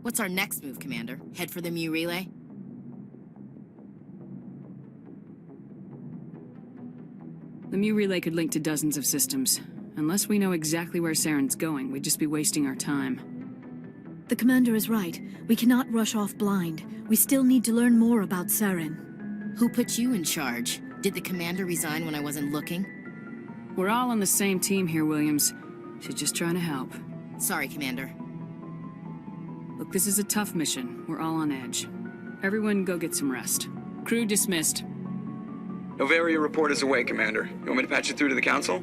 What's our next move, Commander? Head for the Mu relay? The Mu relay could link to dozens of systems. Unless we know exactly where Saren's going, we'd just be wasting our time. The Commander is right. We cannot rush off blind. We still need to learn more about Saren. Who put you in charge? Did the Commander resign when I wasn't looking? We're all on the same team here, Williams. She's just trying to help. Sorry, Commander. Look, this is a tough mission. We're all on edge. Everyone go get some rest. Crew dismissed. Noveria report is away, Commander. You want me to patch it through to the Council?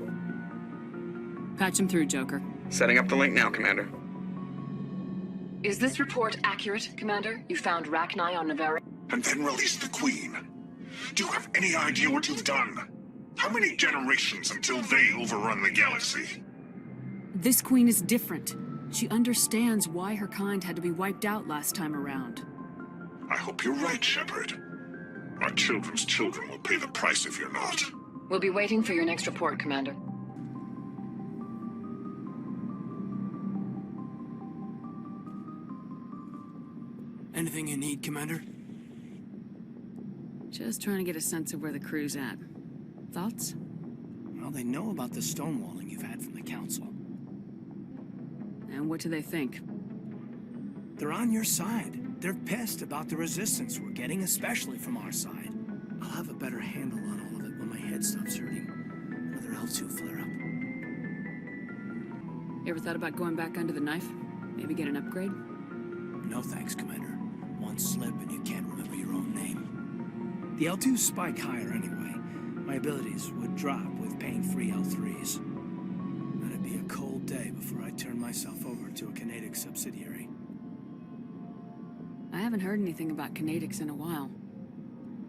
Patch him through, Joker. Setting up the link now, Commander. Is this report accurate, Commander? You found Rachni on Noveria? And then released the Queen. Do you have any idea what you've done? How many generations until they overrun the galaxy? This Queen is different. She understands why her kind had to be wiped out last time around. I hope you're right, Shepard. Our children's children will pay the price if you're not. We'll be waiting for your next report, Commander. Anything you need, Commander? Just trying to get a sense of where the crew's at. Thoughts? Well, they know about the stonewalling you've had from the Council. And what do they think? They're on your side. They're pissed about the resistance we're getting, especially from our side. I'll have a better handle on all of it when my head stops hurting. Another L2 flare-up. You ever thought about going back under the knife? Maybe get an upgrade? No thanks, Commander. One slip and you can't remember your own name. The L2s spike higher anyway. My abilities would drop with pain-free L3s. That'd be a cold day before I turn myself over to a Canadic subsidiary. I haven't heard anything about Canadics in a while.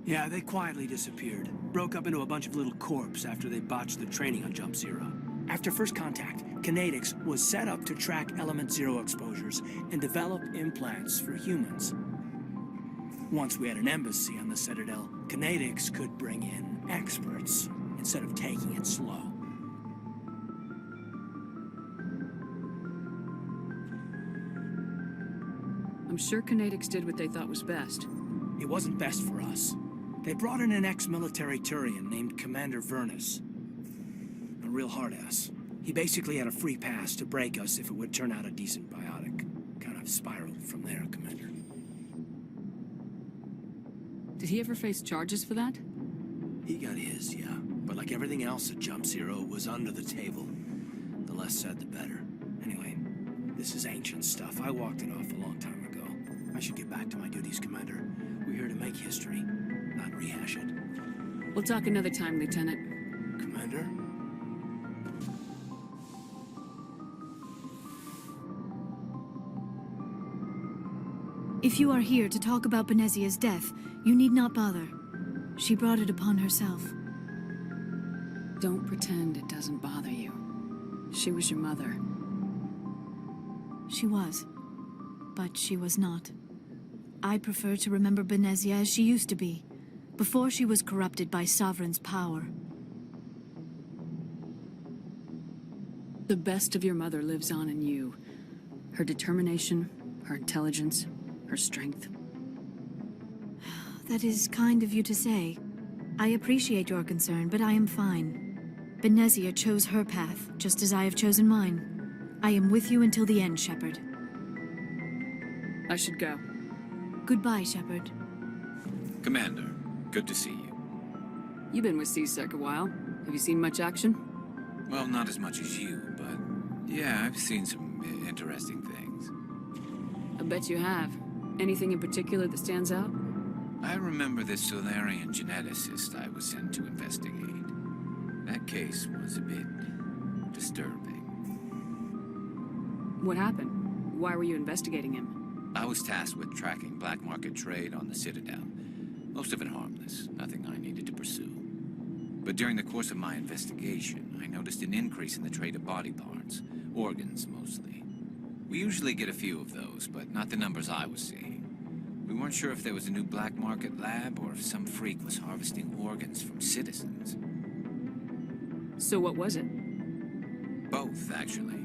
Yeah, they quietly disappeared. Broke up into a bunch of little corps after they botched the training on Jump Zero. After first contact, Canadics was set up to track Element Zero exposures and develop implants for humans. Once we had an embassy on the Citadel, Canadics could bring in experts instead of taking it slow. I'm sure Canadics did what they thought was best. It wasn't best for us. They brought in an ex-military Turian named Commander Vernus. A real hard-ass. He basically had a free pass to break us if it would turn out a decent biotic. Kind of spiraled from there, Commander. Did he ever face charges for that? He got his, yeah. But like everything else at Jump Zero, it was under the table. The less said, the better. Anyway, this is ancient stuff. I walked it off a long time ago. I should get back to my duties, Commander. We're here to make history, not rehash it. We'll talk another time, Lieutenant. Commander? If you are here to talk about Benezia's death, you need not bother. She brought it upon herself. Don't pretend it doesn't bother you. She was your mother. She was. But she was not. I prefer to remember Benezia as she used to be, before she was corrupted by Sovereign's power. The best of your mother lives on in you. Her determination, her intelligence, her strength. That is kind of you to say. I appreciate your concern, but I am fine. Benezia chose her path, just as I have chosen mine. I am with you until the end, Shepard. I should go. Goodbye, Shepard. Commander, good to see you. You've been with C-Sec a while. Have you seen much action? Well, not as much as you, but yeah, I've seen some interesting things. I bet you have. Anything in particular that stands out? I remember this Solarian geneticist I was sent to investigate. That case was a bit disturbing. What happened? Why were you investigating him? I was tasked with tracking black market trade on the Citadel. Most of it harmless, nothing I needed to pursue. But during the course of my investigation, I noticed an increase in the trade of body parts, organs mostly. We usually get a few of those, but not the numbers I was seeing. We weren't sure if there was a new black market lab or if some freak was harvesting organs from citizens. So what was it? Both, actually.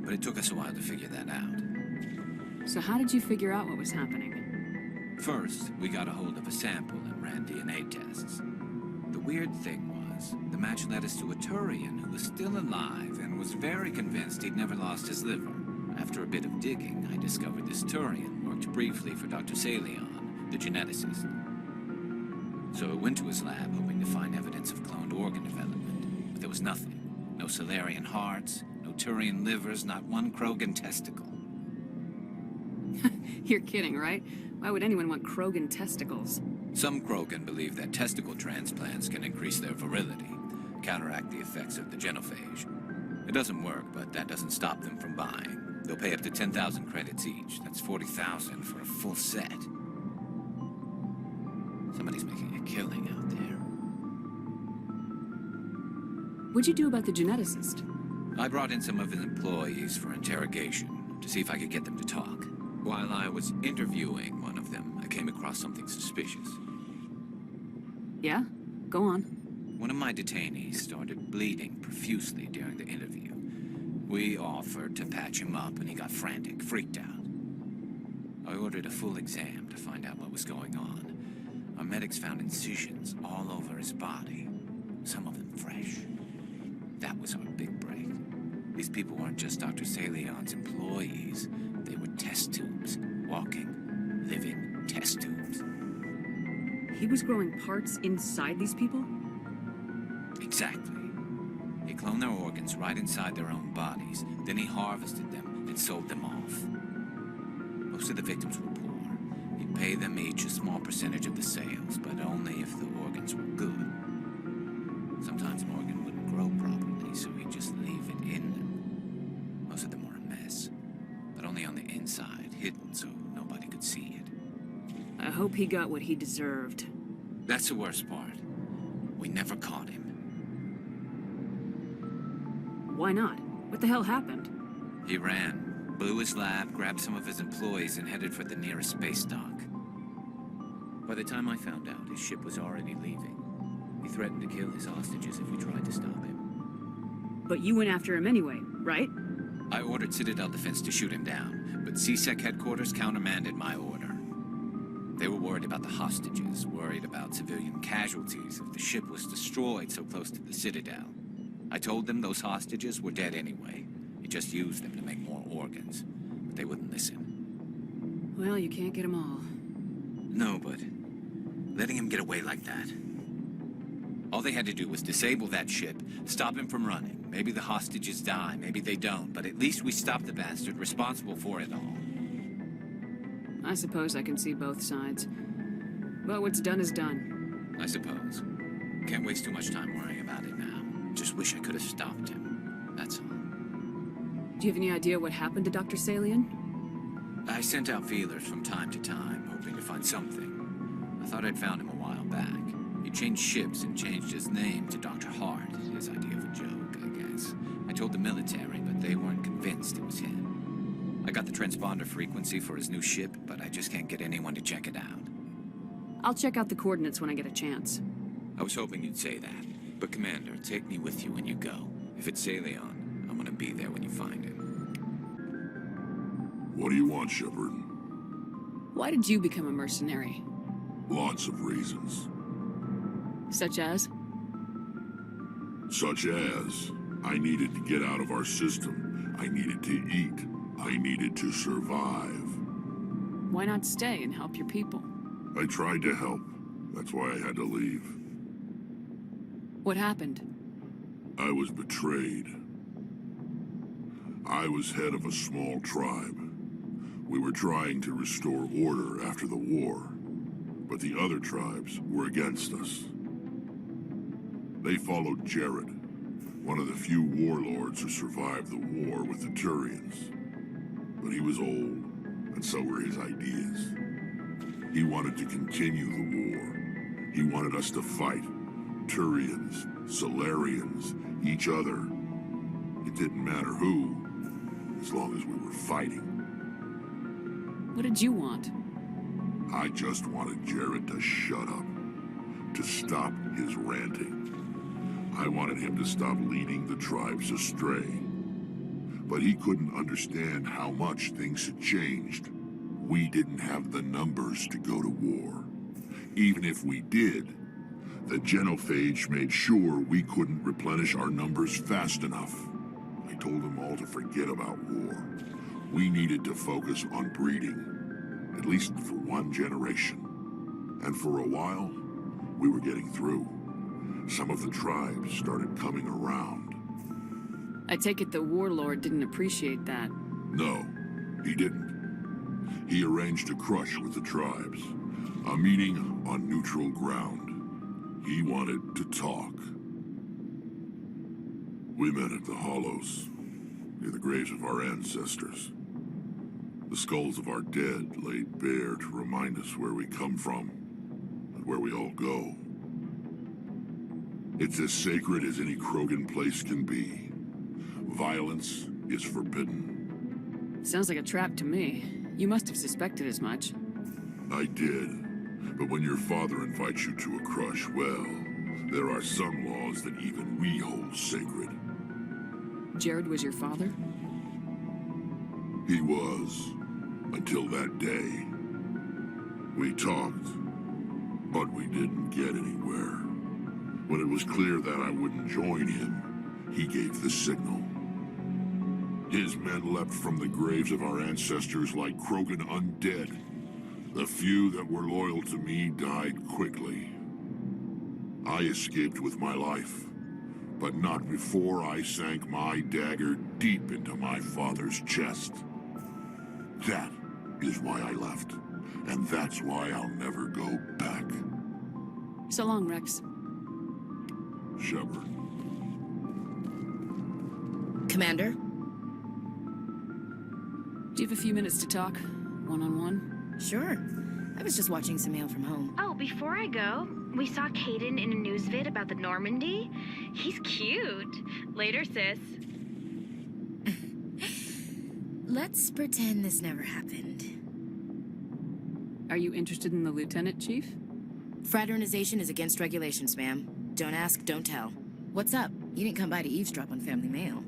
But it took us a while to figure that out. So how did you figure out what was happening? First, we got a hold of a sample and ran DNA tests. The weird thing was, the match led us to a Turian who was still alive and was very convinced he'd never lost his liver. After a bit of digging, I discovered this Turian worked briefly for Dr. Salion, the geneticist. So I went to his lab hoping to find evidence of cloned organ development, but there was nothing. No Salarian hearts, no Turian livers, not one Krogan testicle. You're kidding, right? Why would anyone want Krogan testicles? Some Krogan believe that testicle transplants can increase their virility, counteract the effects of the genophage. It doesn't work, but that doesn't stop them from buying. They'll pay up to 10,000 credits each. That's 40,000 for a full set. Somebody's making a killing out there. What'd you do about the geneticist? I brought in some of his employees for interrogation to see if I could get them to talk. While I was interviewing one of them, I came across something suspicious. Yeah? Go on. One of my detainees started bleeding profusely during the interview. We offered to patch him up, and he got frantic, freaked out. I ordered a full exam to find out what was going on. Our medics found incisions all over his body, some of them fresh. That was our big break. These people weren't just Dr. Salion's employees. They were test tubes. Walking, living test tubes. He was growing parts inside these people? Exactly. He cloned their organs right inside their own bodies. Then he harvested them and sold them off. Most of the victims were poor. He'd pay them each a small percentage of the sales, but only if the organs were good. Sometimes an organ wouldn't grow properly, so he'd just leave it in them. Most of them were a mess, but only on the inside, hidden so nobody could see it. I hope he got what he deserved. That's the worst part. We never caught him. Why not? What the hell happened? He ran, blew his lab, grabbed some of his employees, and headed for the nearest space dock. By the time I found out, his ship was already leaving. He threatened to kill his hostages if we tried to stop him. But you went after him anyway, right? I ordered Citadel Defense to shoot him down, but CSEC headquarters countermanded my order. They were worried about the hostages, worried about civilian casualties if the ship was destroyed so close to the Citadel. I told them those hostages were dead anyway. He just used them to make more organs, but they wouldn't listen. Well, you can't get them all. No, but letting him get away like that. All they had to do was disable that ship, stop him from running. Maybe the hostages die, maybe they don't, but at least we stopped the bastard responsible for it all. I suppose I can see both sides. But what's done is done. I suppose. Can't waste too much time worrying about it now. Just wish I could have stopped him. That's all. Do you have any idea what happened to Dr. Salion? I sent out feelers from time to time, hoping to find something. I thought I'd found him a while back. He changed ships and changed his name to Dr. Hart, his idea of a joke, I guess. I told the military, but they weren't convinced it was him. I got the transponder frequency for his new ship, but I just can't get anyone to check it out. I'll check out the coordinates when I get a chance. I was hoping you'd say that. But Commander, take me with you when you go. If it's Salion, I'm gonna be there when you find him. What do you want, Shepard? Why did you become a mercenary? Lots of reasons. Such as? Such as, I needed to get out of our system. I needed to eat. I needed to survive. Why not stay and help your people? I tried to help. That's why I had to leave. What happened? I was betrayed. I was head of a small tribe. We were trying to restore order after the war, but the other tribes were against us. They followed Jared, one of the few warlords who survived the war with the Turians. But he was old, and so were his ideas. He wanted to continue the war. He wanted us to fight. Turians, Salarians, each other. It didn't matter who, as long as we were fighting. What did you want? I just wanted Jared to shut up, to stop his ranting. I wanted him to stop leading the tribes astray. But he couldn't understand how much things had changed. We didn't have the numbers to go to war. Even if we did, the genophage made sure we couldn't replenish our numbers fast enough. I told them all to forget about war. We needed to focus on breeding, at least for one generation. And for a while, we were getting through. Some of the tribes started coming around. I take it the warlord didn't appreciate that. No, he didn't. He arranged a crush with the tribes. A meeting on neutral ground. He wanted to talk. We met at the Hollows, near the graves of our ancestors. The skulls of our dead laid bare to remind us where we come from, and where we all go. It's as sacred as any Krogan place can be. Violence is forbidden. Sounds like a trap to me. You must have suspected as much. I did. But when your father invites you to a crush, well, there are some laws that even we hold sacred. Jared was your father? He was, until that day. We talked, but we didn't get anywhere. When it was clear that I wouldn't join him, he gave the signal. His men leapt from the graves of our ancestors like Krogan undead. The few that were loyal to me died quickly. I escaped with my life, but not before I sank my dagger deep into my father's chest. That is why I left, and that's why I'll never go back. So long, Rex. Shepard. Commander? Do you have a few minutes to talk? One-on-one? Sure. I was just watching some mail from home. Oh, before I go, we saw Caden in a news vid about the Normandy. He's cute. Later, sis. Let's pretend this never happened. Are you interested in the lieutenant, Chief? Fraternization is against regulations, ma'am. Don't ask, don't tell. What's up? You didn't come by to eavesdrop on family mail.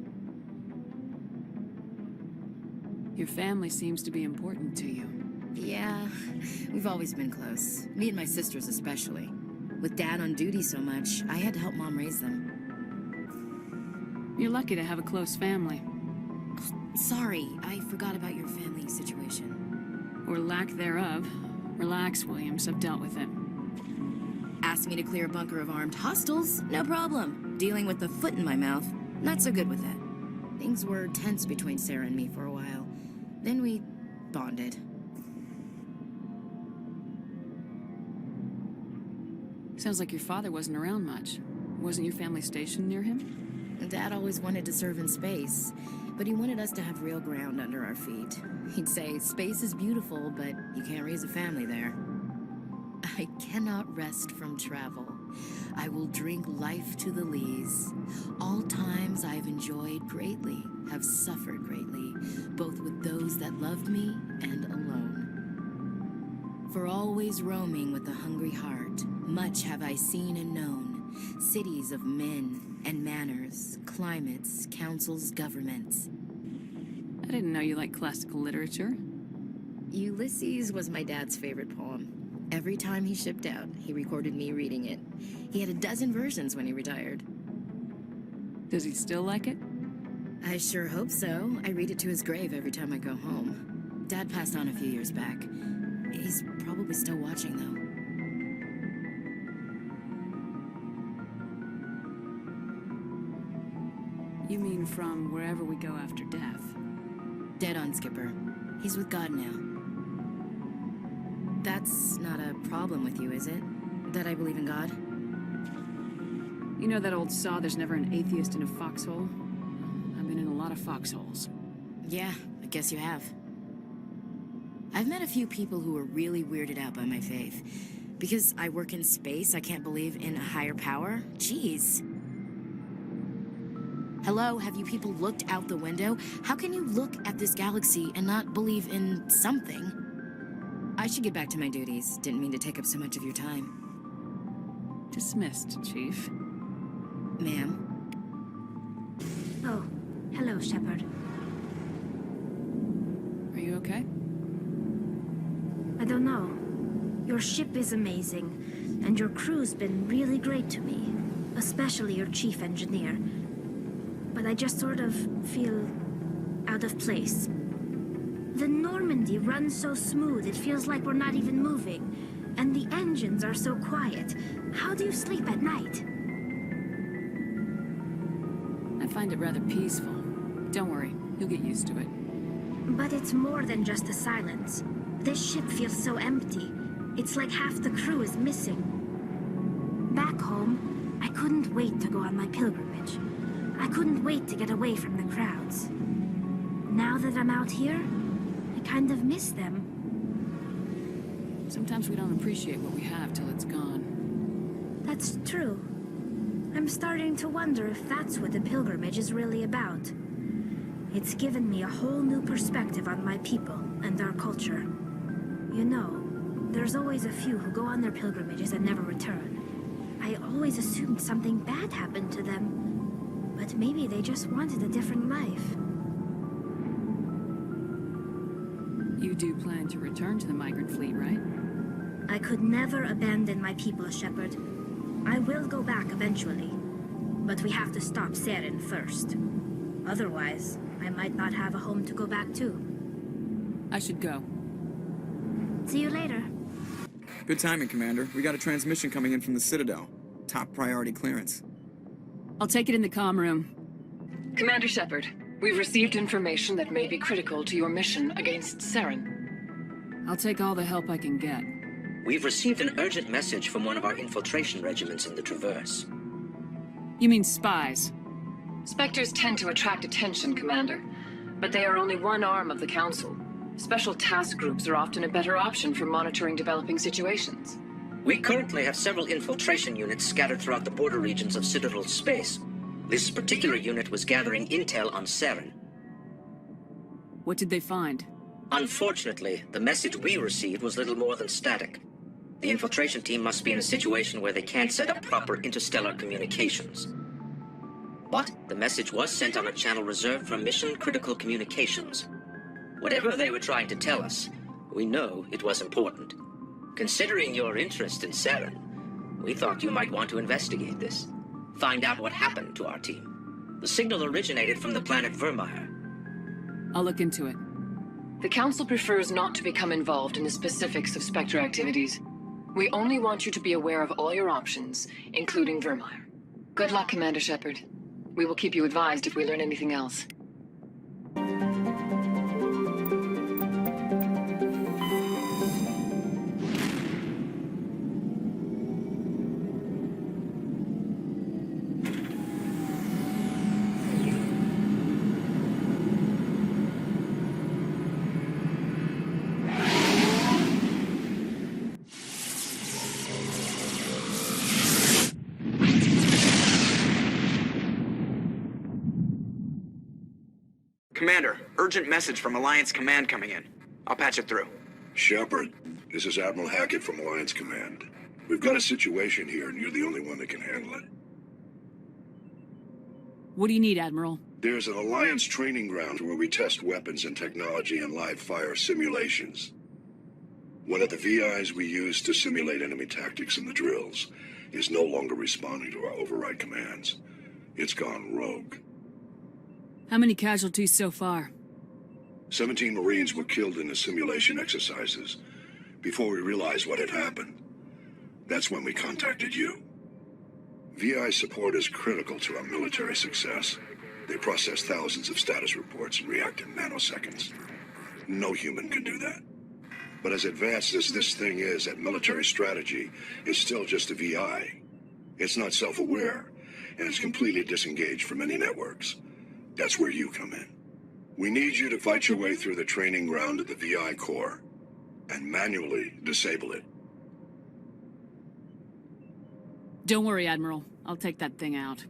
Your family seems to be important to you. Yeah, we've always been close. Me and my sisters especially. With Dad on duty so much, I had to help Mom raise them. You're lucky to have a close family. Sorry, I forgot about your family situation. Or lack thereof. Relax, Williams. I've dealt with it. Asked me to clear a bunker of armed hostiles? No problem. Dealing with the foot in my mouth? Not so good with it. Things were tense between Sarah and me for a while. Then we bonded. Sounds like your father wasn't around much. Wasn't your family stationed near him? Dad always wanted to serve in space, but he wanted us to have real ground under our feet. He'd say, space is beautiful, but you can't raise a family there. I cannot rest from travel. I will drink life to the lees. All times I have enjoyed greatly, have suffered greatly, both with those that loved me and alone. For always roaming with a hungry heart, much have I seen and known, cities of men and manners, climates, councils, governments. I didn't know you liked classical literature. Ulysses was my dad's favorite poem. Every time he shipped out, he recorded me reading it. He had a dozen versions when he retired. Does he still like it? I sure hope so. I read it to his grave every time I go home. Dad passed on a few years back. He's probably still watching, though. You mean from wherever we go after death? Dead on, Skipper. He's with God now. That's not a problem with you, is it? That I believe in God? You know that old saw, there's never an atheist in a foxhole? I've been in a lot of foxholes. Yeah, I guess you have. I've met a few people who are really weirded out by my faith. Because I work in space, I can't believe in a higher power? Jeez. Hello, have you people looked out the window? How can you look at this galaxy and not believe in something? I should get back to my duties. Didn't mean to take up so much of your time. Dismissed, Chief. Ma'am? Oh, hello, Shepard. okay? I don't know. Your ship is amazing, and your crew's been really great to me, especially your chief engineer. But I just sort of feel out of place. The Normandy runs so smooth it feels like we're not even moving, and the engines are so quiet. How do you sleep at night? I find it rather peaceful. Don't worry, you'll get used to it. But it's more than just the silence. This ship feels so empty. It's like half the crew is missing. Back home, I couldn't wait to go on my pilgrimage. I couldn't wait to get away from the crowds. Now that I'm out here, I kind of miss them. Sometimes we don't appreciate what we have till it's gone. That's true. I'm starting to wonder if that's what the pilgrimage is really about. It's given me a whole new perspective on my people and our culture. You know, there's always a few who go on their pilgrimages and never return. I always assumed something bad happened to them, but maybe they just wanted a different life. You do plan to return to the migrant fleet, right? I could never abandon my people, Shepard. I will go back eventually, but we have to stop Saren first. Otherwise, I might not have a home to go back to. I should go. See you later. Good timing, Commander. We got a transmission coming in from the Citadel. Top priority clearance. I'll take it in the comm room. Commander Shepard, we've received information that may be critical to your mission against Saren. I'll take all the help I can get. We've received an urgent message from one of our infiltration regiments in the Traverse. You mean spies? Spectres tend to attract attention, Commander, but they are only one arm of the Council. Special task groups are often a better option for monitoring developing situations. We currently have several infiltration units scattered throughout the border regions of Citadel space. This particular unit was gathering intel on Saren. What did they find? Unfortunately, the message we received was little more than static. The infiltration team must be in a situation where they can't set up proper interstellar communications. But the message was sent on a channel reserved for mission-critical communications. Whatever they were trying to tell us, we know it was important. Considering your interest in Saren, we thought you might want to investigate this. Find out what happened to our team. The signal originated from the planet Vermeer. I'll look into it. The Council prefers not to become involved in the specifics of Spectre activities. We only want you to be aware of all your options, including Vermeer. Good luck, Commander Shepard. We will keep you advised if we learn anything else. Commander, urgent message from Alliance Command coming in. I'll patch it through. Shepard, this is Admiral Hackett from Alliance Command. We've got a situation here, and you're the only one that can handle it. What do you need, Admiral? There's an Alliance training ground where we test weapons and technology in live fire simulations. One of the VIs we use to simulate enemy tactics in the drills is no longer responding to our override commands. It's gone rogue. How many casualties so far? 17 Marines were killed in the simulation exercises before we realized what had happened. That's when we contacted you. VI support is critical to our military success. They process thousands of status reports and react in nanoseconds. No human can do that. But as advanced as this thing is at military strategy, it's still just a VI. It's not self-aware, and it's completely disengaged from any networks. That's where you come in. We need you to fight your way through the training ground of the VI core and manually disable it. Don't worry, Admiral. I'll take that thing out.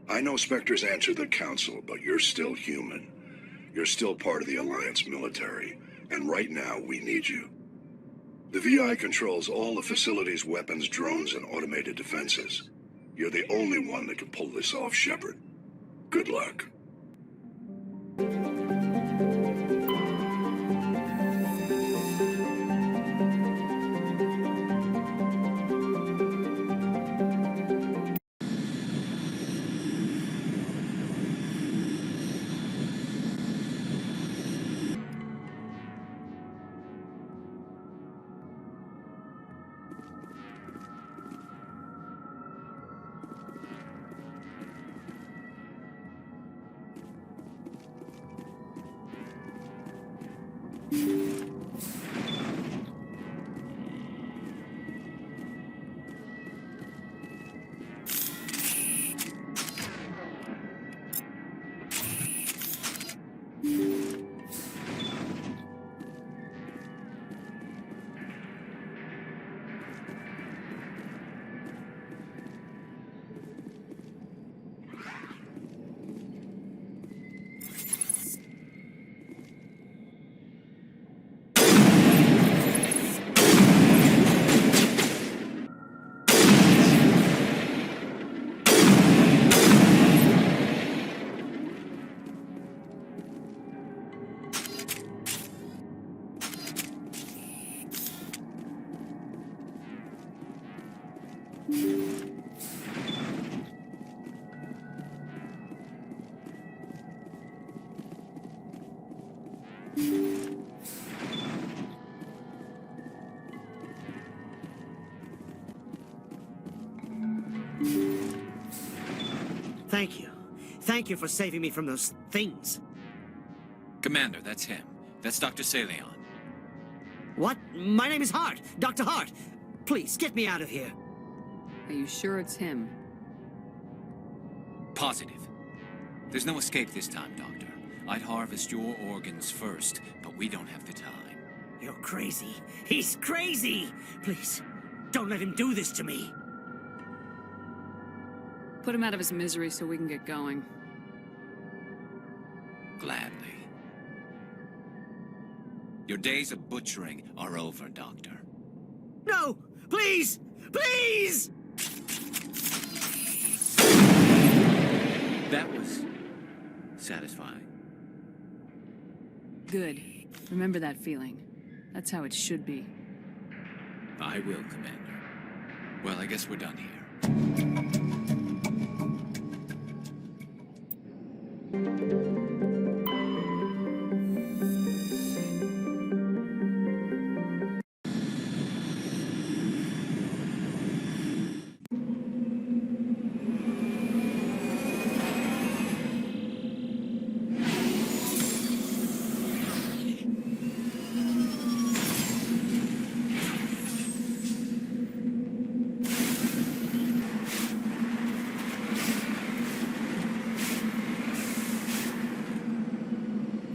I know Spectres answer the Council, but you're still human. You're still part of the Alliance military, and right now we need you. The VI controls all the facility's weapons, drones, and automated defenses. You're the only one that can pull this off, Shepard. Good luck. Thank you. Thank you for saving me from those things. Commander, that's him. That's Dr. Saleon. What? My name is Hart. Dr. Hart. Please, get me out of here. Are you sure it's him? Positive. There's no escape this time, Doctor. I'd harvest your organs first, but we don't have the time. You're crazy. He's crazy! Please, don't let him do this to me. Put him out of his misery so we can get going. Gladly. Your days of butchering are over, Doctor. No! Please! Please! That was satisfying. Good. Remember that feeling. That's how it should be. I will, Commander. Well, I guess we're done here.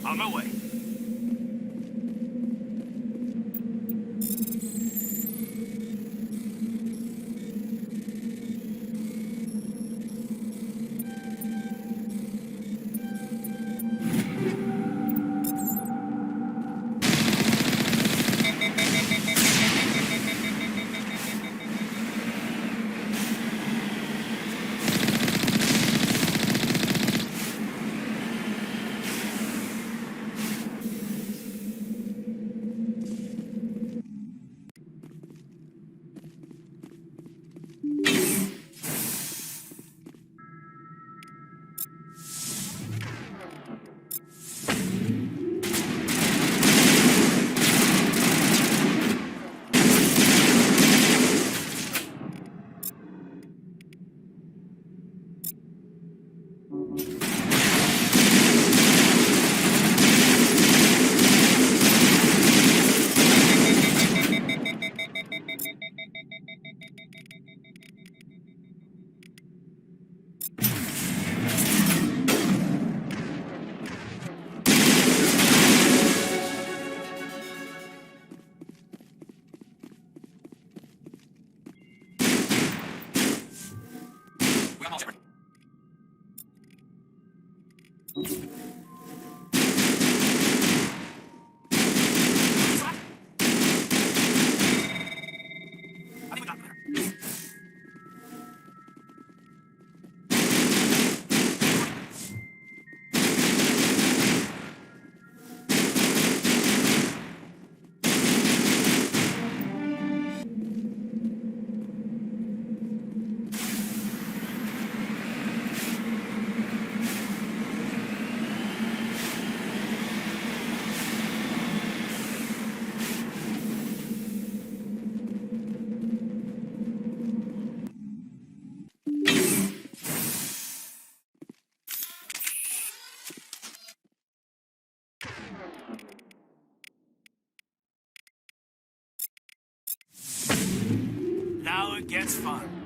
On my way. gets fun.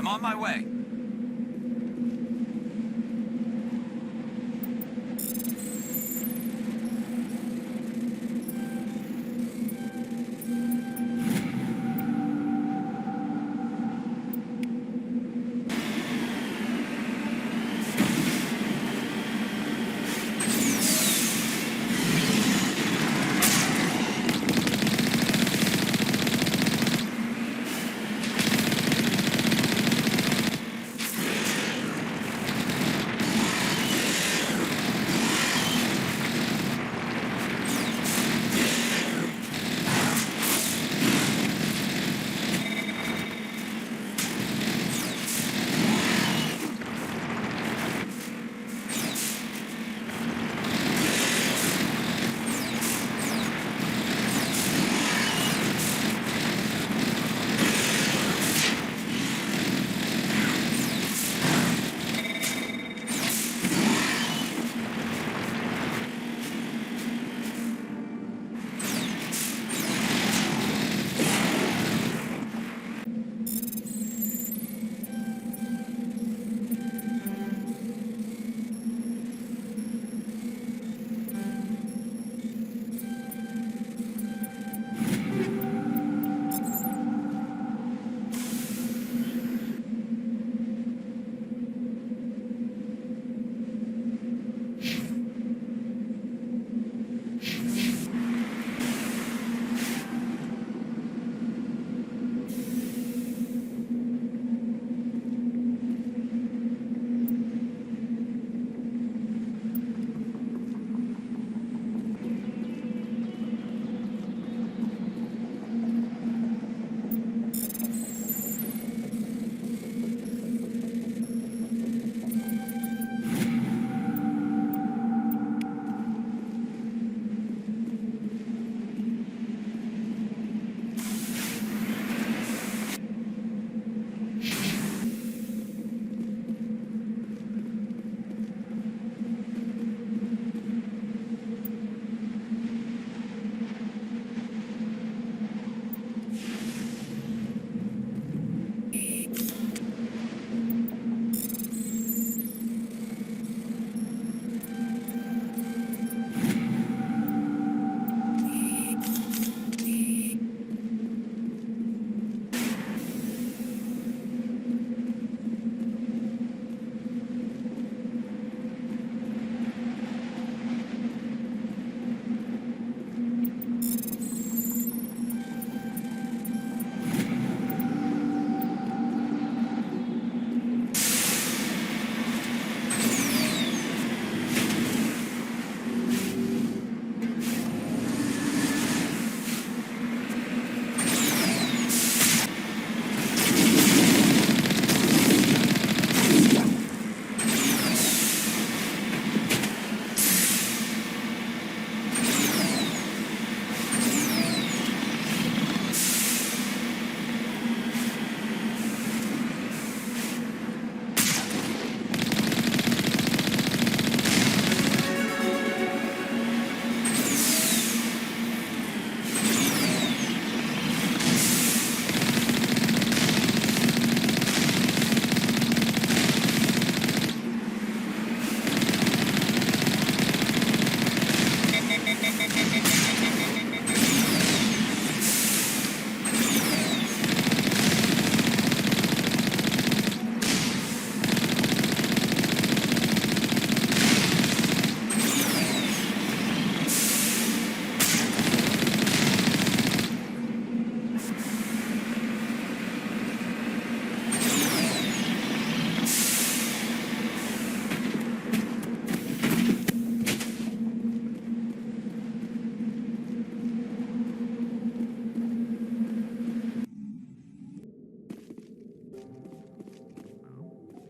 I'm on my way.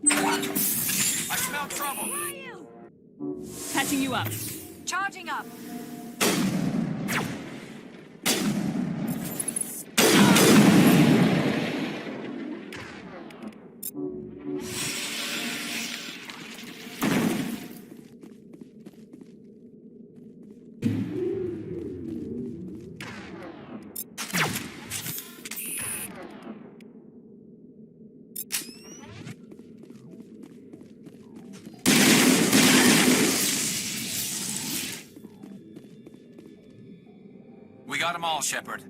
I smell trouble. Where are you? Patching you up. Charging up. We got them all, Shepard.